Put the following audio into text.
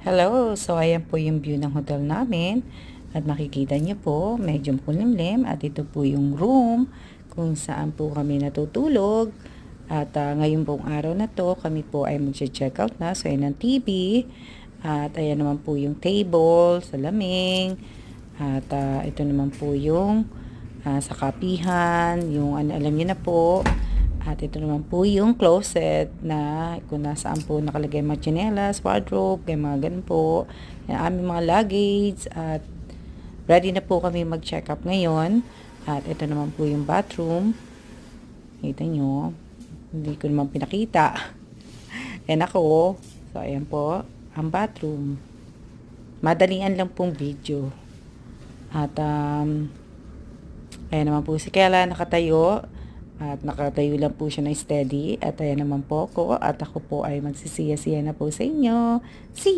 Hello! So, ayan po yung view ng hotel namin. At makikita niyo po, medyo kulimlim. At ito po yung room kung saan po kami natutulog. At ngayon pong araw na to, kami po ay mag-check out na. So, ayan ang TV. At ayan naman po yung table, salaming. At ito naman po yung sa kapihan. Yung alam niyo na po. At ito naman po yung closet na kung nasaan po nakalagay mga tsinelas, wardrobe, kaya mga ganun po. Yung aming mga luggage at ready na po kami mag-check up ngayon. At ito naman po yung bathroom. Kita nyo. Hindi ko naman pinakita. Yan ako. So, ayan po ang bathroom. Madalian lang pong video. At ayan naman po si Kela nakatayo. At nakatayo lang po siya na steady. At ayan naman po ako. At ako po ay magsisiya-siya na po sa inyo. See